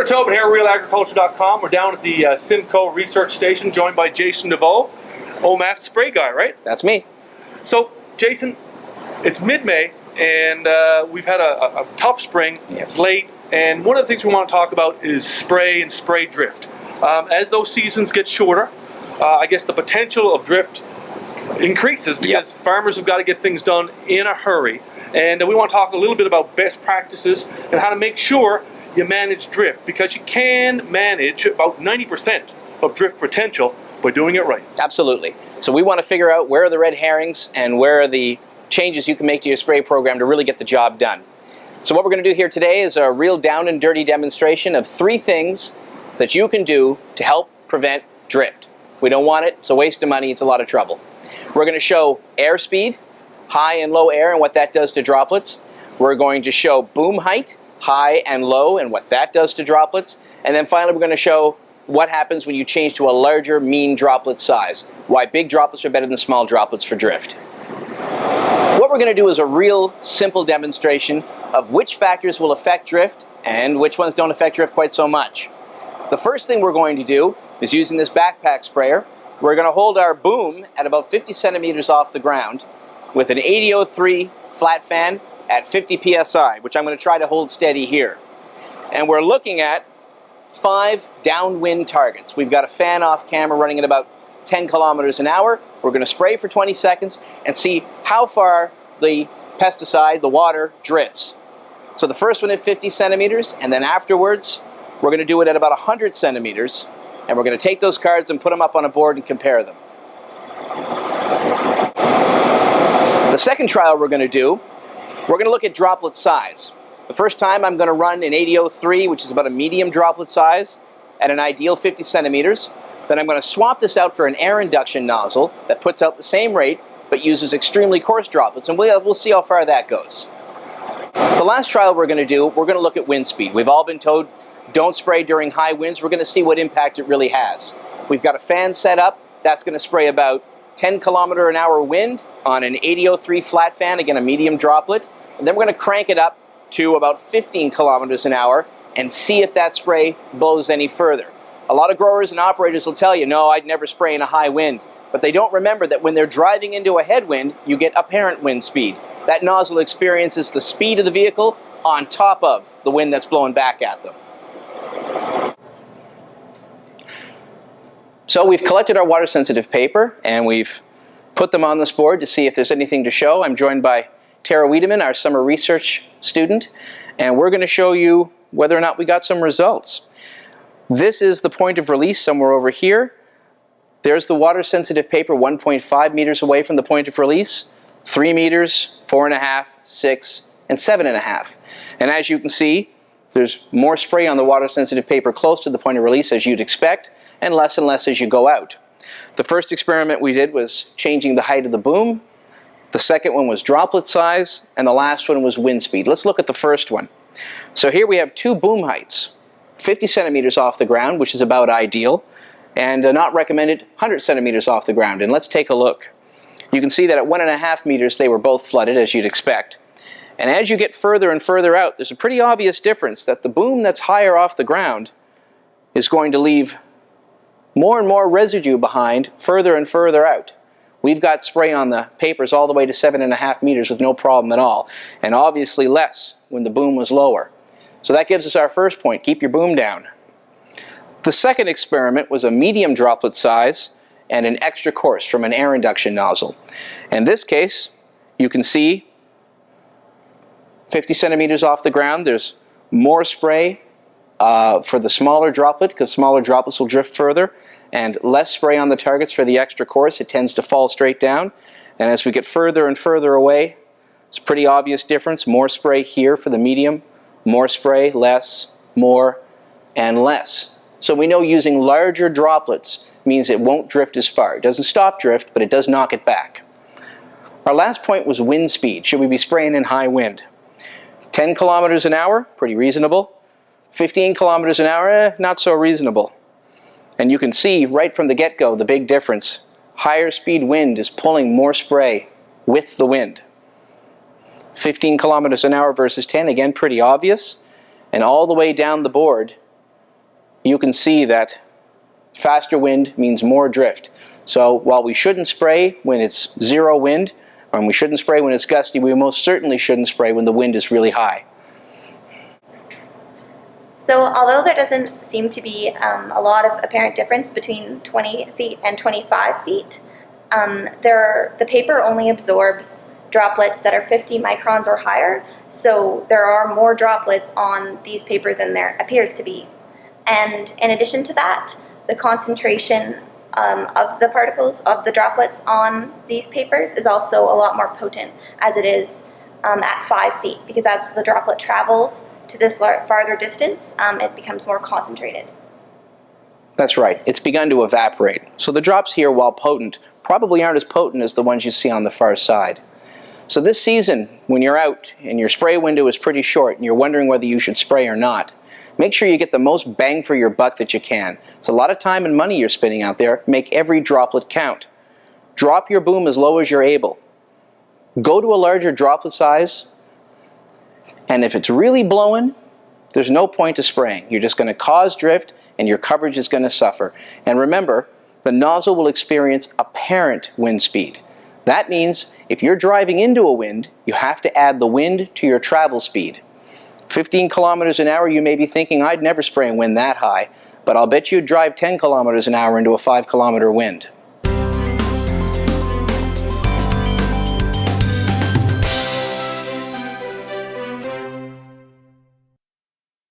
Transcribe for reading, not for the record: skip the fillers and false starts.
Bernard Tobin here at RealAgriculture.com. We're down at the Simcoe Research Station, joined by Jason Deveau, OMAS spray guy, right? That's me. So, Jason, it's mid-May, and we've had a tough spring. It's late, and one of the things we want to talk about is spray and spray drift. As those seasons get shorter, I guess the potential of drift increases because farmers have got to get things done in a hurry. And we want to talk a little bit about best practices and how to make sure you manage drift, because you can manage about 90% of drift potential by doing it right. Absolutely. So we want to figure out where are the red herrings and where are the changes you can make to your spray program to really get the job done. So what we're going to do here today is a real down and dirty demonstration of 3 things that you can do to help prevent drift. We don't want it. It's a waste of money. It's a lot of trouble. We're going to show airspeed, high and low air, and what that does to droplets. We're going to show boom height, high and low, and what that does to droplets. And then finally, we're going to show what happens when you change to a larger mean droplet size, why big droplets are better than small droplets for drift. What we're going to do is a real simple demonstration of which factors will affect drift and which ones don't affect drift quite so much. The first thing we're going to do is, using this backpack sprayer, we're going to hold our boom at about 50 centimeters off the ground with an 8003 flat fan at 50 psi, which I'm going to try to hold steady here. And we're looking at 5 downwind targets. We've got a fan off camera running at about 10 kilometers an hour. We're going to spray for 20 seconds and see how far the pesticide, the water, drifts. So the first one at 50 centimeters, and then afterwards we're going to do it at about 100 centimeters, and we're going to take those cards and put them up on a board and compare them. The second trial we're going to do, we're going to look at droplet size. The first time I'm going to run an 8003, which is about a medium droplet size, at an ideal 50 centimeters. Then I'm going to swap this out for an air induction nozzle that puts out the same rate but uses extremely coarse droplets, and we'll see how far that goes. The last trial we're going to do, we're going to look at wind speed. We've all been told don't spray during high winds. We're going to see what impact it really has. We've got a fan set up that's going to spray about 10 kilometer an hour wind on an 8003 flat fan, again a medium droplet, and then we're going to crank it up to about 15 kilometers an hour and see if that spray blows any further. A lot of growers and operators will tell you, no, I'd never spray in a high wind, but they don't remember that when they're driving into a headwind, you get apparent wind speed. That nozzle experiences the speed of the vehicle on top of the wind that's blowing back at them. So we've collected our water-sensitive paper, and we've put them on this board to see if there's anything to show. I'm joined by Tara Wiederman, our summer research student, and we're going to show you whether or not we got some results. This is the point of release somewhere over here. There's the water-sensitive paper 1.5 meters away from the point of release, 3 meters, 4.5, 6, and 7.5. And as you can see, there's more spray on the water-sensitive paper close to the point of release, as you'd expect, and less as you go out. The first experiment we did was changing the height of the boom. The second one was droplet size, and the last one was wind speed. Let's look at the first one. So here we have 2 boom heights, 50 centimeters off the ground, which is about ideal, and not recommended 100 centimeters off the ground. And let's take a look. You can see that at 1.5 meters they were both flooded, as you'd expect. And as you get further and further out, there's a pretty obvious difference that the boom that's higher off the ground is going to leave more and more residue behind further and further out. We've got spray on the papers all the way to 7.5 meters with no problem at all, and obviously less when the boom was lower. So that gives us our first point: keep your boom down. The second experiment was a medium droplet size and an extra coarse from an air induction nozzle. In this case, you can see 50 centimeters off the ground, there's more spray for the smaller droplet, because smaller droplets will drift further, and less spray on the targets for the extra coarse. It tends to fall straight down. And as we get further and further away, it's a pretty obvious difference. More spray here for the medium, more spray, less, more, and less. So we know using larger droplets means it won't drift as far. It doesn't stop drift, but it does knock it back. Our last point was wind speed. Should we be spraying in high wind? 10 kilometers an hour, pretty reasonable. 15 kilometers an hour, not so reasonable. And you can see right from the get-go the big difference. Higher speed wind is pulling more spray with the wind. 15 kilometers an hour versus 10, again pretty obvious. And all the way down the board, you can see that faster wind means more drift. So while we shouldn't spray when it's zero wind, and we shouldn't spray when it's gusty, we most certainly shouldn't spray when the wind is really high. So although there doesn't seem to be a lot of apparent difference between 20 feet and 25 feet, the paper only absorbs droplets that are 50 microns or higher, so there are more droplets on these papers than there appears to be. And in addition to that, the concentration of the particles, of the droplets on these papers is also a lot more potent as it is at 5 feet, because as the droplet travels to this farther distance, it becomes more concentrated. That's right, it's begun to evaporate. So the drops here, while potent, probably aren't as potent as the ones you see on the far side. So this season, when you're out and your spray window is pretty short and you're wondering whether you should spray or not, make sure you get the most bang for your buck that you can. It's a lot of time and money you're spending out there. Make every droplet count. Drop your boom as low as you're able. Go to a larger droplet size, and if it's really blowing, there's no point to spraying. You're just going to cause drift and your coverage is going to suffer. And remember, the nozzle will experience apparent wind speed. That means if you're driving into a wind, you have to add the wind to your travel speed. 15 kilometers an hour, you may be thinking, I'd never spray in wind that high, but I'll bet you'd drive 10 kilometers an hour into a 5-kilometer wind.